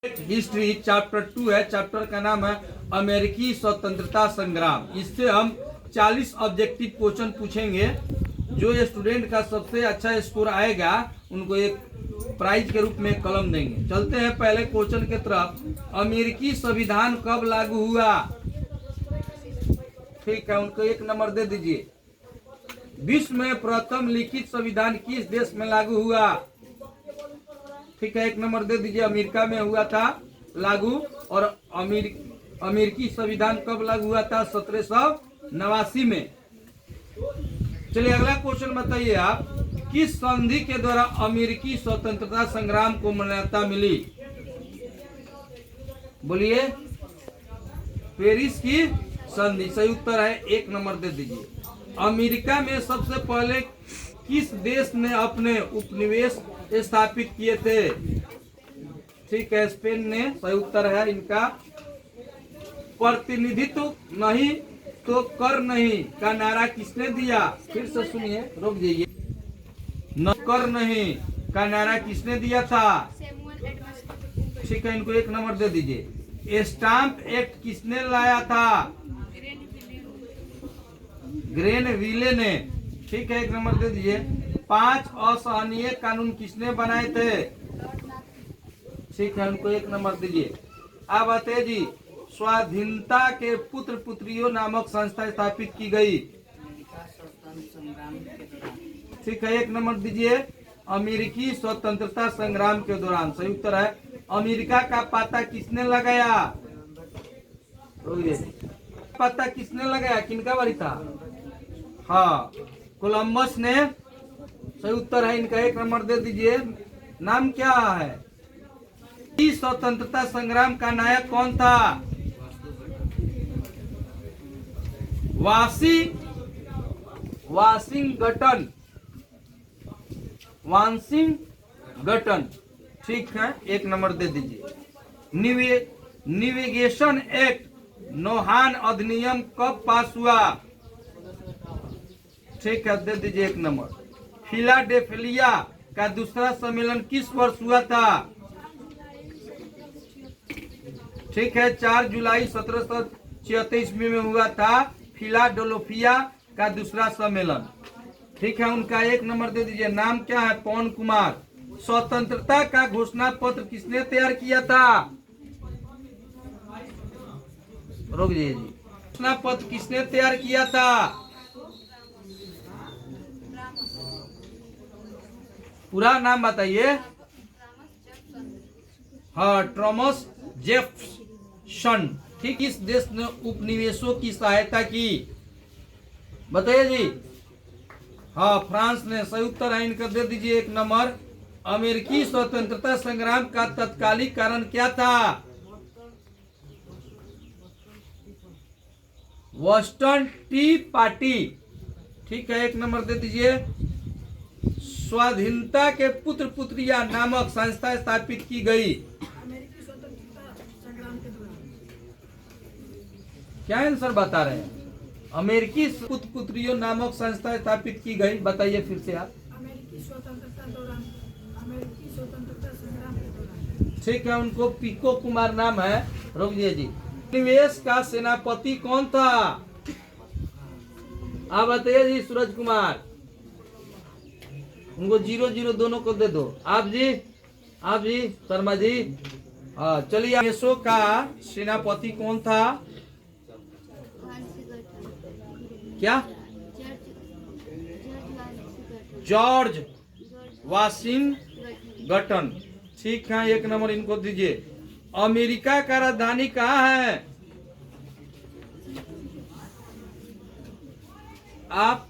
History chapter 2 है। Chapter का नाम है अमेरिकी स्वतंत्रता संग्राम। इससे हम 40 ऑब्जेक्टिव क्वेश्चन पूछेंगे। जो स्टूडेंट का सबसे अच्छा स्कोर आएगा उनको एक प्राइज के रूप में कलम देंगे। चलते हैं पहले क्वेश्चन की तरफ। अमेरिकी संविधान कब लागू हुआ? ठीक है, उनको एक नंबर दे दीजिए। विश्व में प्रथम लिखित संविधान किस देश में लागू हुआ? ठीक है, एक नंबर दे दीजिए। अमेरिका में हुआ था लागू। और अमेरिकी संविधान कब लागू हुआ था? 1789 में। चलिए अगला क्वेश्चन बताइए आप। किस संधि के द्वारा अमेरिकी स्वतंत्रता संग्राम को मान्यता मिली? बोलिए। पेरिस की संधि सही उत्तर है, एक नंबर दे दीजिए। अमेरिका में सबसे पहले किस देश ने अपने उपनिवेश स्थापित किए थे? ठीक है, स्पेन ने सही उत्तर है इनका। प्रतिनिधित्व नहीं तो कर नहीं का नारा किसने दिया? फिर से सुनिए, रुक जाइए। न कर नहीं का नारा किसने दिया था? ठीक है, इनको एक नंबर दे दीजिए। स्टाम्प एक्ट किसने लाया था? ग्रेनविले ने। ठीक है, एक नंबर दे दीजिए। 5 असहनीय कानून किसने बनाए थे? ठीक है, उनको एक नंबर दीजिए। अब बताइए जी, स्वाधीनता के पुत्र पुत्रियों नामक संस्था स्थापित की गई। ठीक है, एक नंबर दीजिए। अमेरिकी स्वतंत्रता संग्राम के दौरान सही उत्तर है। अमेरिका का पता किसने लगाया? पता किसने लगाया? किनका बारी था? हाँ, कोलंबस ने। सही उत्तर है इनका, एक नंबर दे दीजिए। नाम क्या है? इस स्वतंत्रता संग्राम का नायक कौन था? वाशिंगटन। ठीक है, एक नंबर दे दीजिए। नेविगेशन एक्ट नौहान अधिनियम कब पास हुआ? ठीक है, दे दीजिए एक नंबर। फिलाडेल्फिया का दूसरा सम्मेलन किस वर्ष हुआ था? ठीक है, 4 जुलाई 1736 में हुआ था फिलाडेल्फिया का दूसरा सम्मेलन। ठीक है, उनका एक नंबर दे दीजिए। नाम क्या है? पवन कुमार। स्वतंत्रता का घोषणा पत्र किसने तैयार किया था? रुक जाइए जी, घोषणा पत्र किसने तैयार किया था? पूरा नाम बताइए। हाँ, थॉमस जेफरसन। ठीक, इस देश ने उपनिवेशों की सहायता की? बताइए जी। हाँ, फ्रांस ने। सही उत्तर है इनका, दे दीजिए एक नंबर। अमेरिकी स्वतंत्रता संग्राम का तत्कालिक कारण क्या था? Boston T party. ठीक है, एक नंबर दे दीजिए। स्वाधीनता के पुत्र पुत्रियां नामक संस्था स्थापित की गई। अमेरिकी स्वतंत्रता संग्राम के दौरान। क्या आंसर बता रहे हैं? अमेरिकी पुत्र पुत्रियों नामक संस्था स्थापित की गई। बताइए फिर से आप। अमेरिकी स्वतंत्रता दौरान, अमेरिकी स्वतंत्रता संग्राम के दौरान। ठीक है, उनको पिको कुमार नाम है। रुक जी। उपनिवेश का सेनापति कौन था? आप बताइए जी। सूरज कुमार। उनको 0-0 दोनों को दे दो। आप जी शर्मा जी। चलिए, देशों का सेनापति कौन था? क्या? George Washington. ठीक है, एक नंबर इनको दीजिए। अमेरिका का राजधानी कहाँ है? आप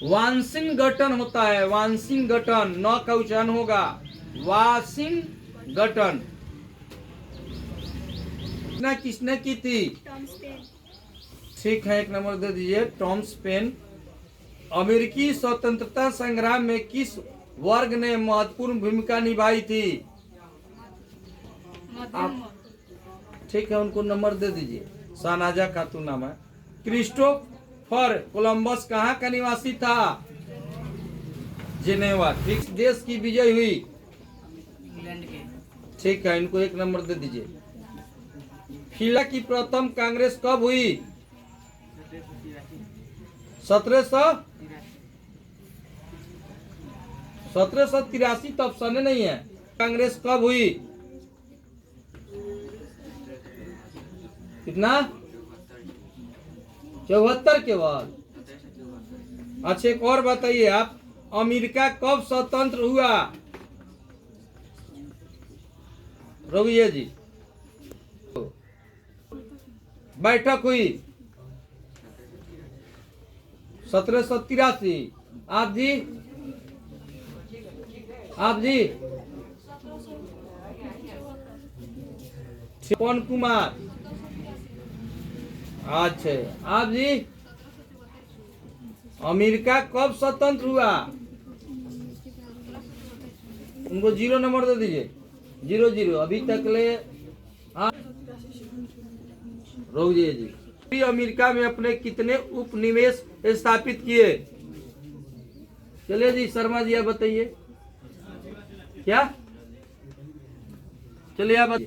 वाशिंगटन होता है। वाशिंगटन, न का उच्चारण होगा वाशिंगटन। किसने की थी? ठीक है, एक नंबर दे दीजिए। Thomas Paine. अमेरिकी स्वतंत्रता संग्राम में किस वर्ग ने महत्वपूर्ण भूमिका निभाई थी? आप ठीक है, उनको नंबर दे दीजिए। शाहनाजा खातून नाम है। क्रिस्टोफर कोलंबस कहाँ का निवासी था? जेनेवा। ठीक, देश की विजय हुई। इंग्लैंड के। ठीक है, इनको 1 नंबर दे दीजिए। फिला की प्रथम कांग्रेस कब हुई? 1783 तो ऑप्शन नहीं है। कांग्रेस कब हुई? कितना? 74 के बाद। अच्छा, एक और बताइए आप, अमेरिका कब स्वतंत्र हुआ? रविया जी, बैठक हुई 1783। आप जी, आप जी? पवन कुमार। अच्छा, आप जी? अमेरिका कब स्वतंत्र हुआ? उनको 0 नंबर दे दीजिए। 0 अभी तक ले। हाँ, रोजिए जी, अमेरिका में अपने कितने उपनिवेश स्थापित किए? चलिए जी, शर्मा जी आप बताइए। क्या? चलिए आप।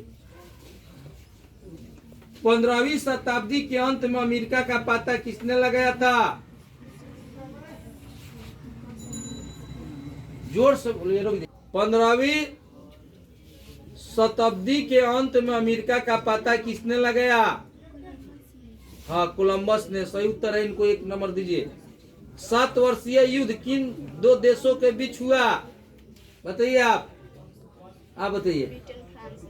15वीं शताब्दी के अंत में अमेरिका का पता किसने लगाया था? जोर से बोलिए। 15वीं शताब्दी के अंत में अमेरिका का पता किसने लगाया? हाँ, कोलंबस ने। सही उत्तर है, इनको 1 नंबर दीजिए। 7 वर्षीय युद्ध किन 2 देशों के बीच हुआ? बताइए आप बताइए। Britain France.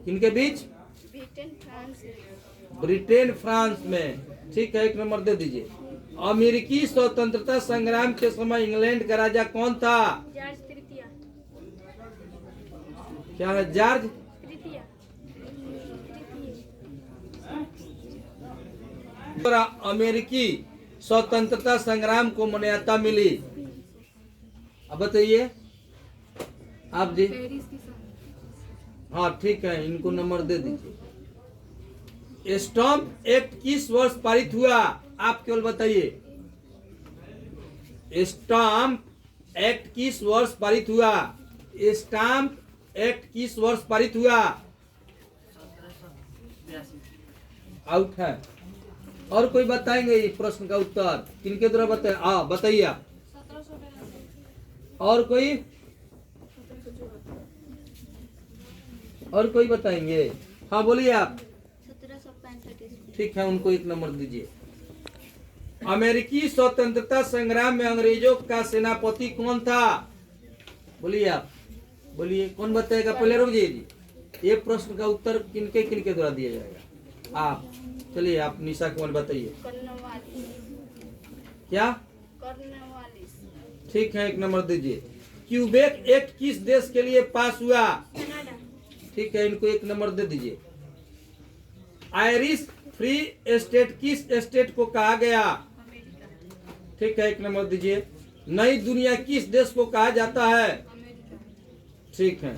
किनके बीच? Britain France. ब्रिटेन फ्रांस में। ठीक है, 1 नंबर दे दीजिए। अमेरिकी स्वतंत्रता संग्राम के समय इंग्लैंड का राजा कौन था? जॉर्ज तृतीय। क्या है? जॉर्ज तृतीय। अमेरिकी स्वतंत्रता संग्राम को मान्यता मिली? अब बताइए आप जी। पेरिस की संधि। हाँ, ठीक है, इनको नंबर दे दीजिए। स्टैम्प एक्ट किस वर्ष पारित हुआ? आप केवल बताइए। स्टैम्प एक्ट किस वर्ष पारित हुआ? स्टैम्प एक्ट किस वर्ष पारित हुआ? 1782। आउट है। और कोई बताएंगे इस प्रश्न का उत्तर? किनके द्वारा बताए? बताइए आप। 1782। और कोई? और कोई बताएंगे? हाँ, बोलिए आप। 1765। ठीक है, उनको 1 नंबर दीजिए। अमेरिकी स्वतंत्रता संग्राम में अंग्रेजों का सेनापति कौन था? बोलिए आप, बोलिए। कौन बताएगा? पहले रुक जाइए जी। ये प्रश्न का उत्तर किनके किनके द्वारा दिया जाएगा? आप। चलिए, आप निशा कुमार बताइए। कॉर्नवालिस। क्या? कॉर्नवालिस। ठीक है, 1 नंबर दीजिए। क्यूबेक एक्ट किस देश के लिए पास हुआ? कनाडा। ठीक है, इनको 1 नंबर दे दीजिए। आयरिश फ्री स्टेट किस स्टेट को कहा गया? अमेरिका। ठीक है, 1 नंबर दीजिए। नई दुनिया किस देश को कहा जाता है? अमेरिका। ठीक है।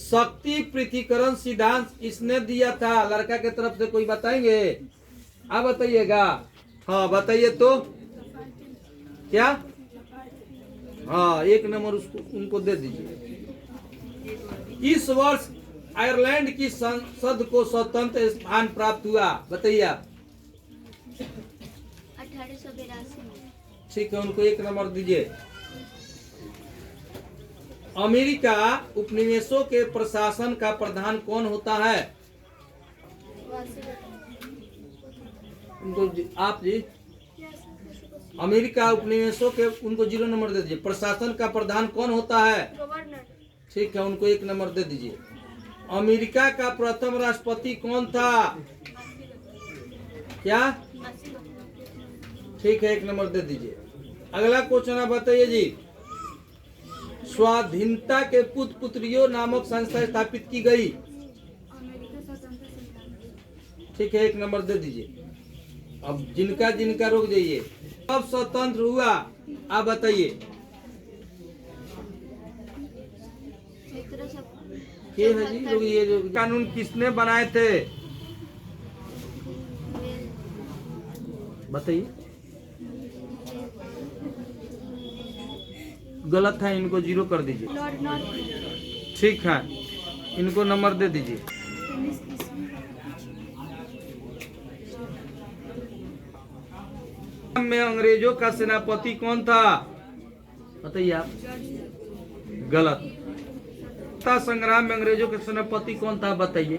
शक्ति पृथ्वीकरण सिद्धांत किसने दिया था? लड़का के तरफ से कोई बताएंगे? आप बताइएगा। हाँ, बताइए तो। क्या? हाँ, 1 नंबर उसको उनको दे दीजिए। इस वर्ष आयरलैंड की संसद को स्वतंत्र स्थान प्राप्त हुआ? बताइए आप। 1882 में। ठीक है, उनको 1 नंबर दीजिए। अमेरिका उपनिवेशों के प्रशासन का प्रधान कौन होता है? उनको आप जी। अमेरिका उपनिवेशों के, उनको 0 नंबर दे दीजिए। प्रशासन का प्रधान कौन होता है? गवर्नर। ठीक है, उनको 1 नंबर दे दीजिए। अमेरिका का प्रथम राष्ट्रपति कौन था? क्या? ठीक है, 1 नंबर दे दीजिए। अगला क्वेश्चन आप बताइए जी। स्वाधीनता के पुत्र पुत्रियों नामक संस्था स्थापित की गई? अमेरिका स्वतंत्रता संग्राम। ठीक है, 1 नंबर दे दीजिए। अब जिनका जिनका रुक जाइए। कब स्वतंत्र हुआ? आप बताइए। ये है जी, लोग ये जो कानून किसने बनाए थे? बताइए। गलत है, इनको 0 कर दीजिए। लॉर्ड नॉर्थ ठीक है, इनको नंबर दे दीजिए। 19 ईस्वी में अंग्रेजों का सेनापति कौन था? बताइए आप। गलत। स्वतंत्रता संग्राम में अंग्रेजों के सेनापति कौन था? बताइए।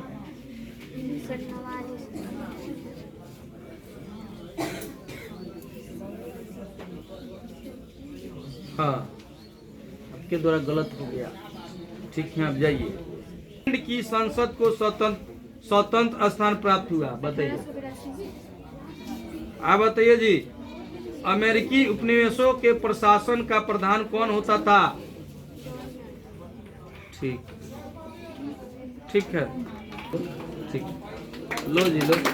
1944 हाँ, आपके द्वारा गलत हो गया। ठीक है, आप जाइए। इंग्लैंड की संसद को स्वतंत्र स्थान प्राप्त हुआ, बताइए। 1882 आप बताइए जी। अमेरिकी उपनिवेशों के प्रशासन का प्रधान कौन होता था? ठीक, ठीक है, ठीक। लो जी, लो जी।